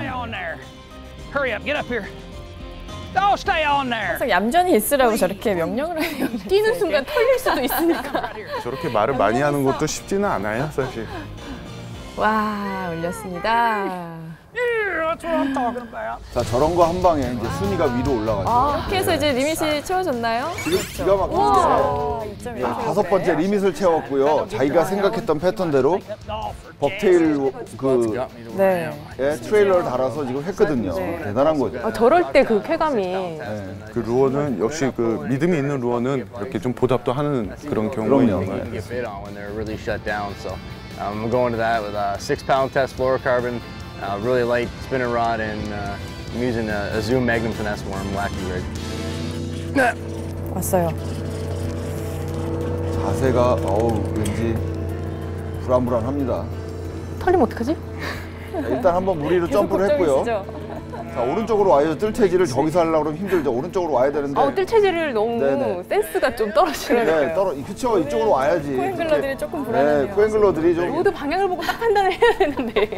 항상 얌전히 있으라고 저렇게 명령을 해요. 뛰는 순간 털릴 수도 있으니까. 저렇게 말을 많이 하는 것도 쉽지는 않아요, 사실. 와, 올렸습니다. 자, 저런 거 한 방에 이제 순위가 위로 올라가죠. 이렇게 해서 이제 리밋이 채워졌나요? 지금 기가 막히죠. 5번째 리밋을 채웠고요. 자기가 생각했던 패턴대로 벅테일 트레일러를 달아서 지금 했거든요. 대단한 거죠. 저럴 때 그 쾌감이. 그 루어는 역시 그 믿음이 있는 루어는 이렇게 좀 보답도 하는 그런 경우가 있는 거예요. I'm going to that with a 6-pound test fluorocarbon, really light spinner rod, and I'm using a Zoom Magnum Finesse worm wacky rig. 왔어요. 자세가 왠지 불안불안합니다. 털리면 어떡하지? 일단 한번 물 위로 점프를 했고요. 자, 오른쪽으로 와야죠. 뜰 체질을 저기서 하려고 그러면 힘들죠. 오른쪽으로 와야 되는데. 뜰 체질을 너무 센스가 좀 떨어지네요. 그쵸. 이쪽으로 와야지. 코앵글러들이 조금 불안해요. 네, 코앵글러들이 좀. 모두 방향을 보고 딱 판단을 해야 되는데.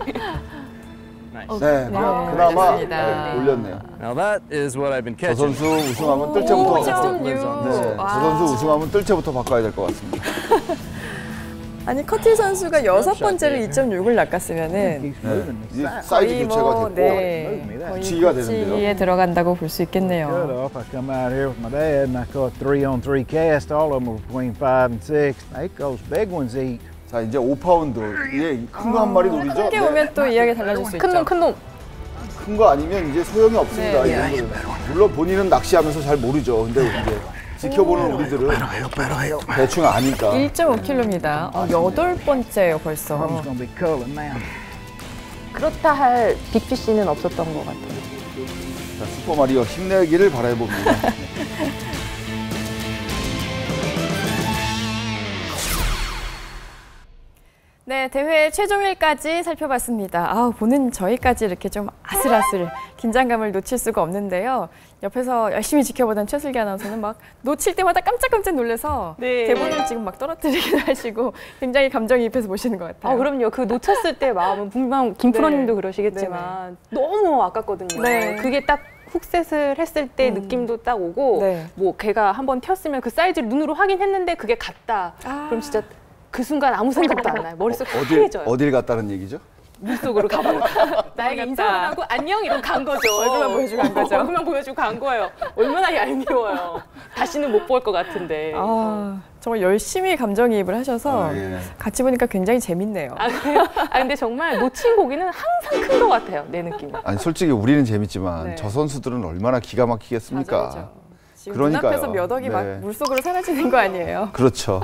그나마 올렸네요. Now that is what I've been 저 catching. 선수 우승하면 뜰채부터. 저 선수 우승하면 뜰채부터 바꿔야 될 것 같습니다. 아니 커티 선수가 6번째를 2.6을 낚았으면은 사이즈 교체가 됐고 거의 구치기에 들어간다고 볼 수 있겠네요. I come out here with my dad and I caught 3-on-3 cast. All of them were between 5 and 6. They those big ones eat. 자, 이제 5파운드. 큰 거 한 마리 노리죠? 큰 게 오면 또 이야기 달라질 수 있죠. 큰 놈. 큰 거 아니면 이제 소용이 없습니다. 물론 본인은 낚시하면서 잘 모르죠. 근데 이제 지켜보는 우리들은 대충 아니까. 1.5kg입니다. 8번째예요 벌써. 그렇다 할 빅피쉬는 없었던 것 같아요. 자, 슈퍼마리오 힘내기를 바라봅니다. 네, 대회 최종일까지 살펴봤습니다. 보는 저희까지 이렇게 좀 아슬아슬 긴장감을 놓칠 수가 없는데요. 옆에서 열심히 지켜보던 최슬기 아나운서는 막 놓칠 때마다 깜짝깜짝 놀라서 대본을 지금 막 떨어뜨리기도 하시고 굉장히 감정이입해서 보시는 것 같아요. 그럼요. 그 놓쳤을 때 마음은 분명 김프로님도 그러시겠지만 너무 아깝거든요. 그게 딱 훅셋을 했을 때 느낌도 딱 오고 뭐 걔가 한번 튀었으면 그 사이즈를 눈으로 확인했는데 그게 같다. 그럼 진짜 그 순간 아무 생각도 안 나요. 머릿속 하얘져요. 어딜 갔다는 얘기죠? 물속으로 가고 나에게 인사만 하고 안녕 이러고 간 거죠. 얼굴만 보여주고 간 거죠. 얼굴만 보여주고 간 거예요. 얼마나 얄미워요. 다시는 못 볼 것 같은데. 정말 열심히 감정이입을 하셔서 같이 보니까 굉장히 재밌네요. 그래요? 근데 정말 놓친 고기는 항상 큰 것 같아요. 내 느낌은. 아니 솔직히 우리는 재밌지만 저 선수들은 얼마나 기가 막히겠습니까? 맞아요. 지금 눈앞에서 몇 억이 막 물속으로 사라지는 거 아니에요? 그렇죠.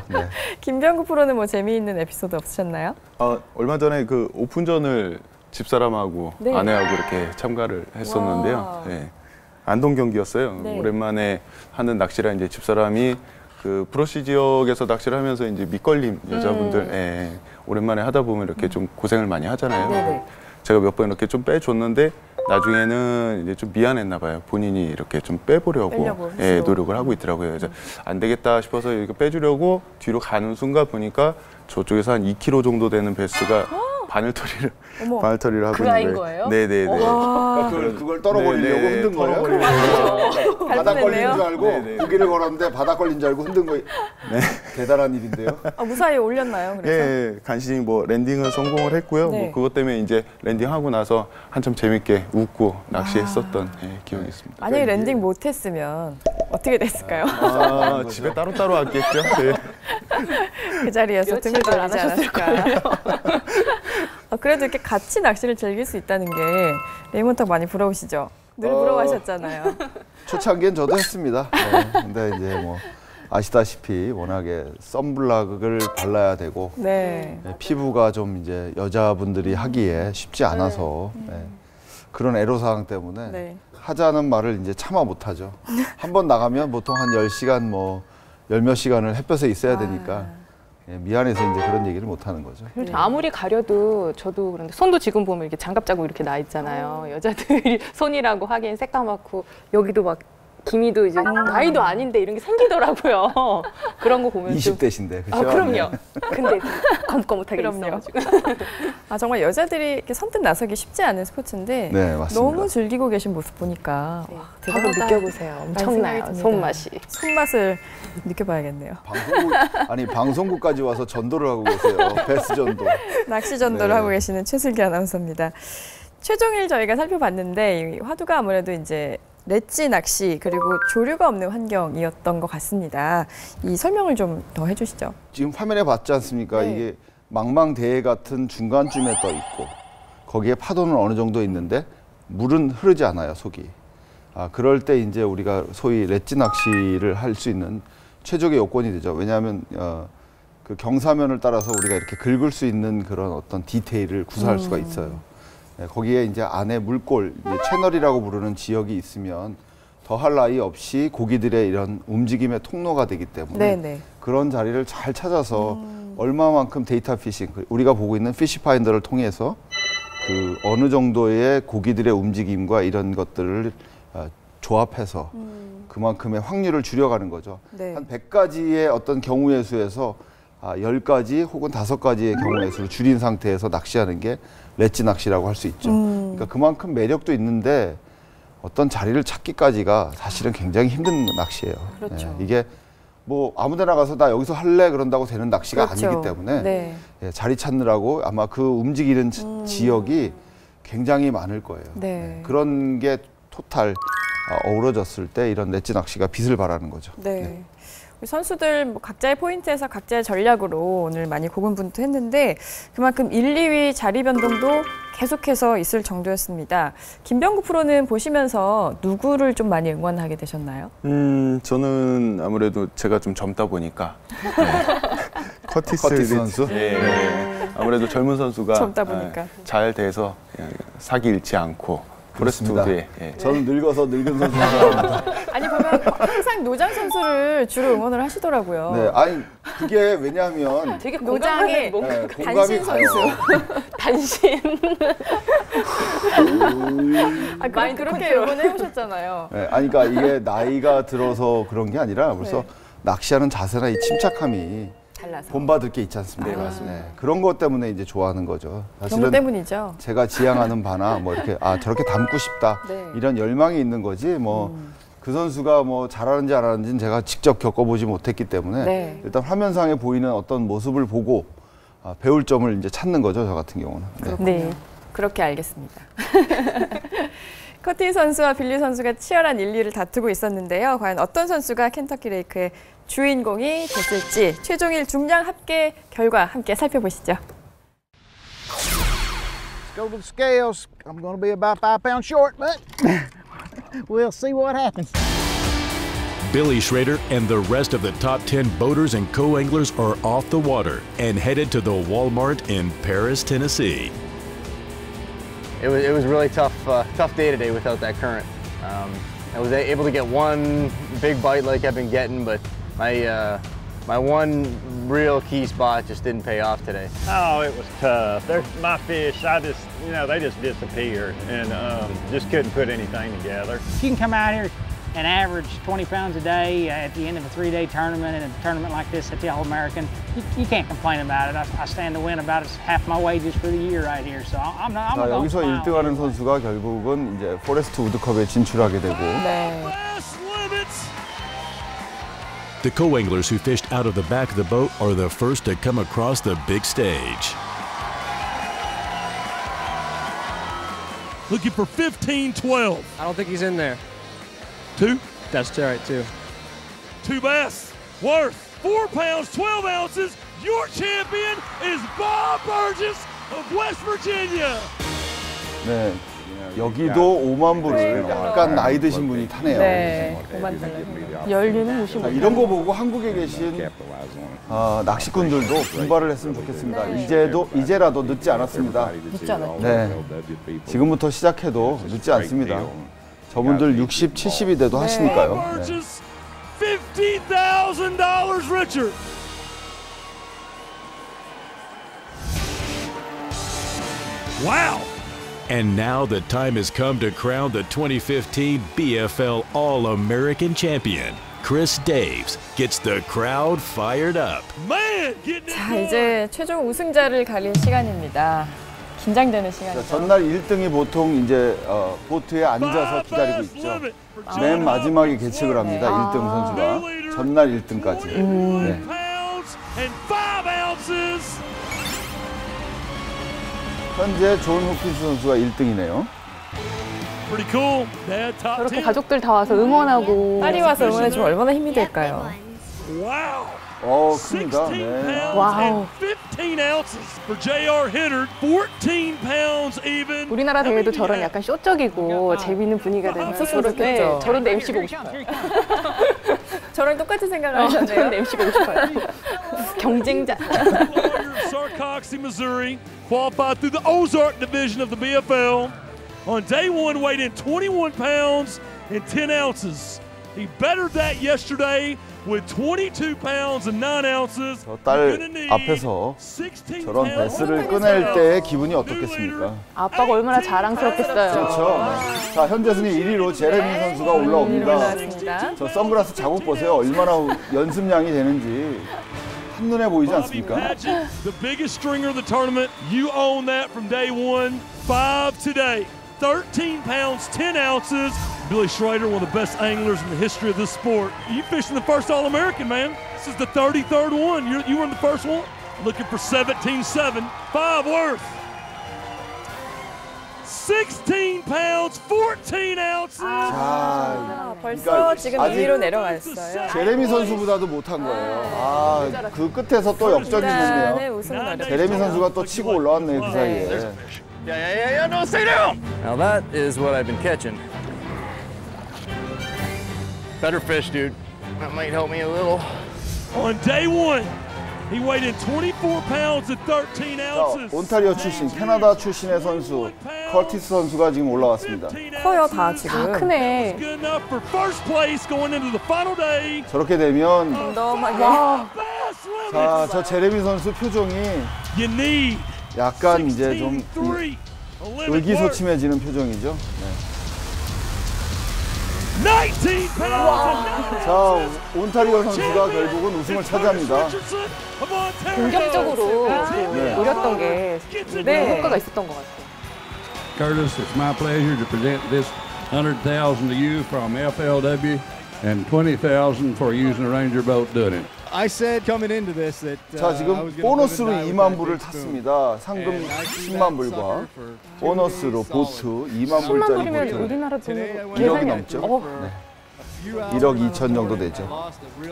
김병구 프로는 뭐 재미있는 에피소드 없으셨나요? 얼마 전에 그 오픈전을 집사람하고 아내하고 이렇게 참가를 했었는데요. 안동 경기였어요. 오랜만에 하는 낚시라 이제 집사람이 그 브러쉬 지역에서 낚시를 하면서 이제 밑걸림 여자분들 예, 오랜만에 하다 보면 이렇게 좀 고생을 많이 하잖아요. 네네. 제가 몇 번 이렇게 좀 빼줬는데 나중에는 이제 좀 미안했나 봐요. 본인이 이렇게 좀 빼보려고 예, 노력을 하고 있더라고요. 그래서 안 되겠다 싶어서 이렇게 빼주려고 뒤로 가는 순간 보니까 저쪽에서 한 2kg 정도 되는 베스가 바늘터리를 하고 그 아이인 거예요? 네네네. 그걸 떨어버리려고 흔든 거예요? 바닥 걸린 줄 알고 고기를 걸었는데 바닥 걸린 줄 알고 흔든 거. 대단한 일인데요. 무사히 올렸나요? 그래서? 예, 간신히 뭐 랜딩은 성공을 했고요. 네. 뭐 그것 때문에 이제 랜딩하고 나서 한참 재밌게 웃고 낚시했었던 기억이 있습니다. 만약에 랜딩 못했으면 어떻게 됐을까요? 집에 따로따로 왔겠죠. 예. 그 자리에서 등을 돌리지 않았을까. 그래도 이렇게 같이 낚시를 즐길 수 있다는 게 레이먼탁 많이 부러우시죠? 늘 부러워하셨잖아요. 초창기엔 저도 했습니다. 네. 근데 이제 뭐 아시다시피 워낙에 선블락을 발라야 되고 피부가 좀 이제 여자분들이 하기에 쉽지 않아서 그런 애로사항 때문에 하자는 말을 이제 참아 못하죠. 한 번 나가면 보통 한 10시간 뭐 열몇 시간을 햇볕에 있어야 되니까 미안해서 이제 그런 얘기를 못 하는 거죠. 아무리 가려도 저도 그런데 손도 지금 보면 이렇게 장갑 자국 이렇게 나 있잖아요. 여자들이 손이라고 하기엔 새까맣고 여기도 막 기미도 이제 나이도 아닌데 이런 게 생기더라고요. 그런 거 보면 20대신데 그렇죠? 그럼요. 근데 거뭇거뭇하게 있어가지고. 정말 여자들이 이렇게 선뜻 나서기 쉽지 않은 스포츠인데 너무 즐기고 계신 모습 보니까 한번 느껴보세요. 엄청나요. 손맛을 느껴봐야겠네요. 방송국까지 와서 전도를 하고 계세요. 베스 전도. 낚시 전도를 하고 계시는 최슬기 아나운서입니다. 최종일 저희가 살펴봤는데 화두가 아무래도 이제 렛지 낚시 그리고 조류가 없는 환경이었던 것 같습니다. 이 설명을 좀 더 해주시죠. 지금 화면에 봤지 않습니까? 이게 망망대해 같은 중간쯤에 떠 있고 거기에 파도는 어느 정도 있는데 물은 흐르지 않아요, 속이. 그럴 때 이제 우리가 소위 렛지 낚시를 할 수 있는 최적의 요건이 되죠. 왜냐하면 그 경사면을 따라서 우리가 이렇게 긁을 수 있는 그런 어떤 디테일을 구사할 수가 있어요. 거기에 이제 안에 물골, 채널이라고 부르는 지역이 있으면 더할 나위 없이 고기들의 이런 움직임의 통로가 되기 때문에 그런 자리를 잘 찾아서 얼마만큼 데이터 피싱, 우리가 보고 있는 피시파인더를 통해서 그 어느 정도의 고기들의 움직임과 이런 것들을 조합해서 그만큼의 확률을 줄여가는 거죠. 한 100가지의 어떤 경우의 수에서 10가지 혹은 5가지의 경우의 수를 줄인 상태에서 낚시하는 게 렛지 낚시라고 할 수 있죠. 그러니까 그만큼 매력도 있는데 어떤 자리를 찾기까지가 사실은 굉장히 힘든 낚시예요. 그렇죠. 이게 뭐 아무데나 가서 나 여기서 할래 그런다고 되는 낚시가 아니기 때문에 자리 찾느라고 아마 그 움직이는 지역이 굉장히 많을 거예요. 그런 게 토탈 어우러졌을 때 이런 렛지 낚시가 빛을 발하는 거죠. 우리 선수들 뭐 각자의 포인트에서 각자의 전략으로 오늘 많이 고군분투했는데 그만큼 1, 2위 자리 변동도 계속해서 있을 정도였습니다. 김병구 프로는 보시면서 누구를 좀 많이 응원하게 되셨나요? 저는 아무래도 제가 좀 젊다 보니까 커티스 선수? 아무래도 젊은 선수가 젊다 보니까 잘 돼서 사기 잃지 않고 포레스트우드에 저는 늙어서 늙은 선수입니다. 아니 보면 항상 노장 선수를 주로 응원을 하시더라고요. 아니 그게 왜냐하면 되게 노장의 공감이 가요. 단신. 그렇게 응원해 오셨잖아요. 아니 그러니까 이게 나이가 들어서 그런 게 아니라 벌써 낚시하는 자세나 이 침착함이 본받을 게 있지 않습니까? 그런 것 때문에 이제 좋아하는 거죠. 그런 것 때문이죠. 제가 지향하는 바나 뭐 이렇게 저렇게 담고 싶다 이런 열망이 있는 거지 뭐 그 선수가 뭐 잘하는지 안 하는지는 제가 직접 겪어보지 못했기 때문에 일단 화면상에 보이는 어떤 모습을 보고 배울 점을 이제 찾는 거죠, 저 같은 경우는. 그렇게 알겠습니다. 커티 선수와 빌리 선수가 치열한 1, 2를 다투고 있었는데요. 과연 어떤 선수가 켄터키 레이크의 주인공이 됐을지 최종일 중량 합계 결과 함께 살펴보시죠. Let's go to the scales. I'm going to be about 5 pounds short, but we'll see what happens. Billy Schrader and the rest of the top 10 boaters and co-anglers are off the water and headed to the Walmart in Paris, Tennessee. It was really tough day today without that current. I was able to get one big bite like I've been getting, but My one real key spot just didn't pay off today. Oh, it was tough. My fish, they just disappeared and just couldn't put anything together. You can come out here and average 20 pounds a day at the end of a 3-day tournament, and a tournament like this at the All-American. You can't complain about it. I stand to win about half my wages for the year right here, so I'm not. 자, 여기서 1등하는 선수가 결국은 이제 포레스트 우드컵에 진출하게 되고. 네. The co-anglers who fished out of the back of the boat are the first to come across the big stage. Looking for 15-12. I don't think he's in there. 2? That's all right, 2. 2 bass worth 4 pounds, 12 ounces. Your champion is Bob Burgess of West Virginia. 네. 여기도 5만 불을 약간 나이 드신 분이 타네요. 네, 5만 달러. 연륜은 55. 이런 거 보고 한국에 계신 낚시꾼들도 분발을 했으면 좋겠습니다. 이제라도 늦지 않았습니다. 늦지 않았죠. 네, 지금부터 시작해도 늦지 않습니다. 저분들 60, 70이 돼도 하시니까요. 네. $50,000 richer. Wow. And now the time has come to crown the 2015 BFL All-American Champion. Chris Daves gets the crowd fired up. 자, 이제 최종 우승자를 가릴 시간입니다. 긴장되는 시간이죠. 전날 1등이 보통 이제 보트에 앉아서 기다리고 있죠. 맨 마지막에 개측을 합니다. 1등 선수가. 전날 1등까지. 네. 현재 존 호킨스 선수가 1등이네요. 저렇게 가족들 다 와서 응원하고. 딸이 와서 응원해주면 얼마나 힘이 될까요? 큽니다. 네. 와우. 15 ounces for J.R. Hittard, 14 pounds even. 우리나라 대회도 저런 약간 쇼적이고 재미있는 분위기가 되면 그렇겠죠. 저런 데 MC 보고 싶어요. 저랑 똑같은 생각을 하셨네요. 저런 데 MC 보고 싶어요. 경쟁자. Sarcoxy, Missouri, qualified through the Ozark division of the BFL. On day 1, weighed in 21 pounds and 10 ounces. He bettered that yesterday with 22 pounds and 9 ounces. 딸 앞에서 저런 베스를 꺼낼 때의 기분이 어떻겠습니까? 아빠가 얼마나 자랑스럽겠어요. 그렇죠. 자, 현재 순위 1위로 제레미 선수가 올라옵니다. 저 선글라스 자국 보세요. 얼마나 연습량이 되는지 한눈에 보이지 않습니까? The biggest stringer of the tournament, you own that from day 1. 5 today. 13 pounds, 10 ounces. Billy Schrader, one of the best anglers in the history of this sport. You fished in the first All-American, man. This is the 33rd one. You were in the first one? Looking for 17.7. 5 worth. 16 pounds, 14 ounces. 자, 벌써 지금 2위로 내려갔어요. 제레미 선수보다도 못한 거예요. 그 끝에서 또 역전이 됐네요. 제레미 선수가 또 치고 올라왔네요, 그 사이에. Yeah, no, stay down! Now that is what I've been catching. Better fish, dude. That might help me a little. On day 1, he weighed in 24 pounds and 13 ounces. 온타리오 출신, 캐나다 출신의 선수, 커티스 선수가 지금 올라왔습니다. 커요, 다 지금. 다 크네. Good enough for first place going into the final day. 저렇게 되면 와. 자, 저 제레미 선수 표정이 약간 이제 좀 의기소침해지는 표정이죠. 네. 19 pounds. 자, 온타리오 선수가 결국은 우승을 차지합니다. 공격적으로 노렸던 게 효과가 있었던 것 같아요. Curtis, it's my pleasure to present this 100,000 to you from FLW and 20,000 for using a Ranger boat doing it. I said coming into this that 자, 지금 보너스로 2만 불을 탔습니다. 상금 10만 불과 보너스로 보트 2만 불짜리 보트 1억이 넘죠? 네. 1억 2천 정도 되죠.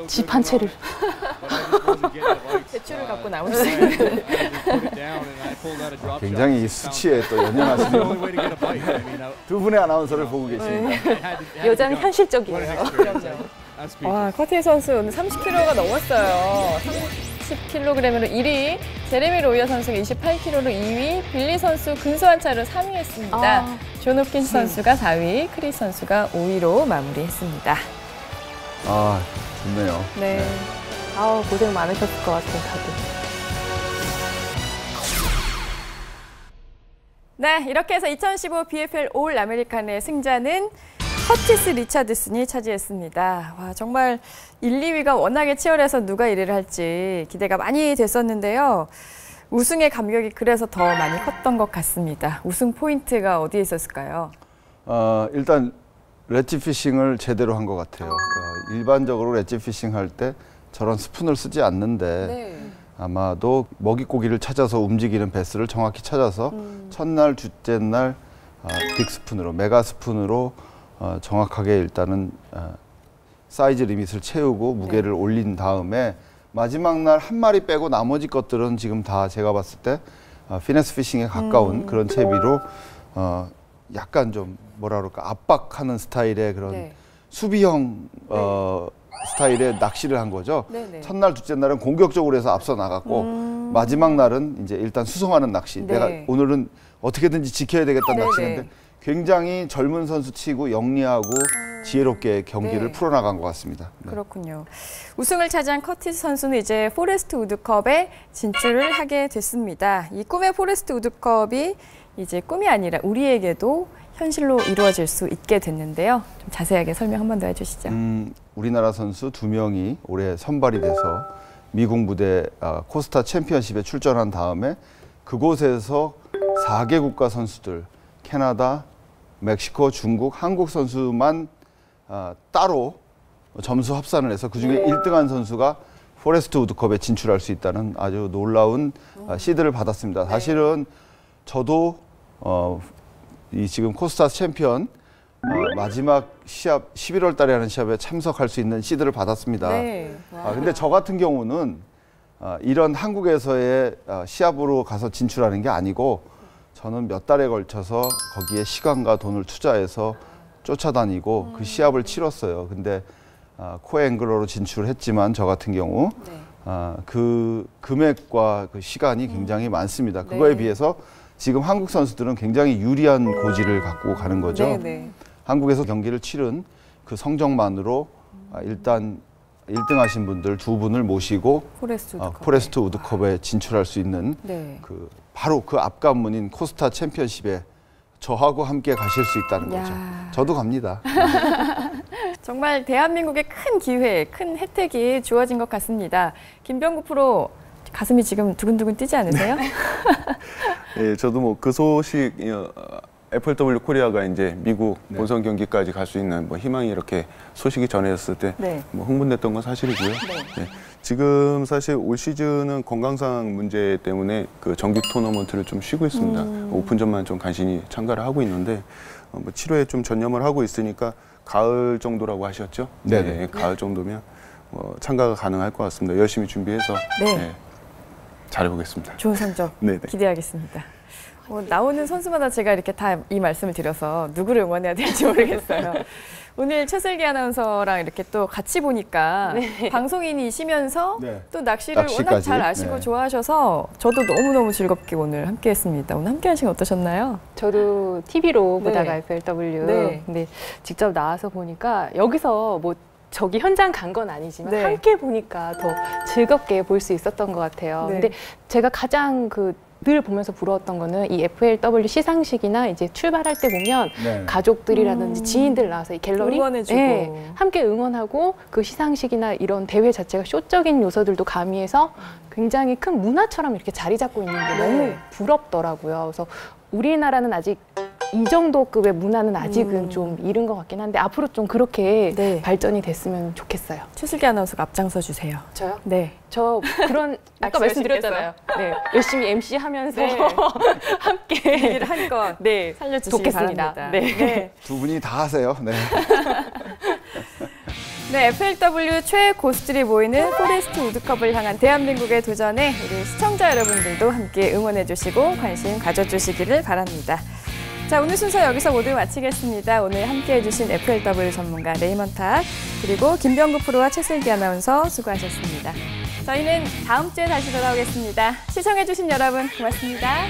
집 한 채를. 대출을 갖고 나오시는. 굉장히 수치에 또 연연하시는 두 분의 아나운서를 보고 계십니다. 여자는 현실적이에요. 와, 커티스 선수 오늘 30kg가 넘었어요. 30kg으로 1위, 제레미 로이어 선수가 28kg로 2위, 빌리 선수 근소한 차로 3위했습니다. 존 홉킨스 선수가 4위, 크리스 선수가 5위로 마무리했습니다. 좋네요. 네. 아우, 고생 많으셨을 것 같아요, 다들. 네, 이렇게 해서 2015 BFL 올 아메리칸의 승자는 커티스 리차드슨이 차지했습니다. 와, 정말 1, 2위가 워낙에 치열해서 누가 1위를 할지 기대가 많이 됐었는데요. 우승의 감격이 그래서 더 많이 컸던 것 같습니다. 우승 포인트가 어디에 있었을까요? 일단 렛지 피싱을 제대로 한 것 같아요. 일반적으로 렛지 피싱 할 때 저런 스푼을 쓰지 않는데 네. 아마도 먹이고기를 찾아서 움직이는 베스를 정확히 찾아서 첫날, 둘째 날 빅스푼으로, 메가스푼으로 정확하게 일단은 사이즈 리밋을 채우고 무게를 올린 다음에 마지막 날 한 마리 빼고 나머지 것들은 지금 다 제가 봤을 때 피네스 피싱에 가까운 그런 채비로 약간 좀 뭐라 그럴까 압박하는 스타일의 그런 수비형 스타일의 낚시를 한 거죠. 첫날, 둘째 날은 공격적으로 해서 앞서 나갔고 마지막 날은 이제 일단 수성하는 낚시. 내가 오늘은 어떻게든지 지켜야 되겠다는 낚시인데 굉장히 젊은 선수 치고 영리하고 지혜롭게 경기를 풀어나간 것 같습니다. 네. 그렇군요. 우승을 차지한 커티스 선수는 이제 포레스트 우드컵에 진출을 하게 됐습니다. 이 꿈의 포레스트 우드컵이 이제 꿈이 아니라 우리에게도 현실로 이루어질 수 있게 됐는데요. 좀 자세하게 설명 한 번 더 해주시죠. 우리나라 선수 2명이 올해 선발이 돼서 미국 무대 코스타 챔피언십에 출전한 다음에 그곳에서 4개 국가 선수들, 캐나다, 멕시코, 중국, 한국 선수만 따로 점수 합산을 해서 그중에 1등한 선수가 포레스트 우드컵에 진출할 수 있다는 아주 놀라운 시드를 받았습니다. 사실은 저도 이 지금 코스타 챔피언 마지막 시합 11월 달에 하는 시합에 참석할 수 있는 시드를 받았습니다. 근데 저 같은 경우는 이런 한국에서의 시합으로 가서 진출하는 게 아니고 저는 몇 달에 걸쳐서 거기에 시간과 돈을 투자해서 쫓아다니고 그 시합을 치렀어요. 근데 코에 앵글러로 진출했지만 저 같은 경우 그 금액과 그 시간이 굉장히 많습니다. 그거에 비해서 지금 한국 선수들은 굉장히 유리한 고지를 갖고 가는 거죠. 한국에서 경기를 치른 그 성적만으로 일단 1등 하신 분들 2분을 모시고 포레스트 우드컵에 진출할 수 있는 바로 그 앞관문인 코스타 챔피언십에 저하고 함께 가실 수 있다는 거죠. 저도 갑니다. 정말 대한민국의 큰 기회, 큰 혜택이 주어진 것 같습니다. 김병구 프로 가슴이 지금 두근두근 뛰지 않으세요? 예, 저도 뭐 그 소식 FLW 코리아가 이제 미국 본선 경기까지 갈 수 있는 뭐 희망이 이렇게 소식이 전해졌을 때 뭐 흥분됐던 건 사실이고요. 네. 지금 사실 올 시즌은 건강상 문제 때문에 그 정규 토너먼트를 좀 쉬고 있습니다. 오픈전만 좀 간신히 참가를 하고 있는데 뭐 치료에 좀 전념을 하고 있으니까 가을 정도라고 하셨죠? 네, 가을 정도면 참가가 가능할 것 같습니다. 열심히 준비해서 잘해보겠습니다. 좋은 성적 기대하겠습니다. 나오는 선수마다 제가 이렇게 다 이 말씀을 드려서 누구를 응원해야 될지 모르겠어요. 오늘 최슬기 아나운서랑 이렇게 또 같이 보니까 방송인이시면서 또 낚시를 워낙 잘 아시고 좋아하셔서 저도 너무너무 즐겁게 오늘 함께했습니다. 오늘 함께한 시간 어떠셨나요? 저도 TV로 보다가 FLW 근데 직접 나와서 보니까 여기서 뭐 저기 현장 간 건 아니지만 함께 보니까 더 즐겁게 볼 수 있었던 것 같아요. 근데 제가 가장 늘 보면서 부러웠던 거는 이 FLW 시상식이나 이제 출발할 때 보면 가족들이라든지 지인들 나와서 이 갤러리 함께 응원하고 그 시상식이나 이런 대회 자체가 쇼적인 요소들도 가미해서 굉장히 큰 문화처럼 이렇게 자리 잡고 있는 게 너무 부럽더라고요. 그래서 우리나라는 아직 이 정도 급의 문화는 아직은 좀 이른 것 같긴 한데 앞으로 좀 그렇게 발전이 됐으면 좋겠어요. 최슬기 아나운서가 앞장서 주세요. 저요? 네. 저 그런 아까 말씀드렸잖아요. 열심히 MC 하면서 함께 얘기를 한껏 살려주시기 바랍니다. 두 분이 다 하세요. FLW 최애 고수들이 모이는 포레스트 우드컵을 향한 대한민국의 도전에 우리 시청자 여러분들도 함께 응원해 주시고 관심 가져주시기를 바랍니다. 자, 오늘 순서 여기서 모두 마치겠습니다. 오늘 함께해 주신 FLW 전문가 레이먼 탁 그리고 김병구 프로와 최슬기 아나운서 수고하셨습니다. 저희는 다음 주에 다시 돌아오겠습니다. 시청해 주신 여러분 고맙습니다.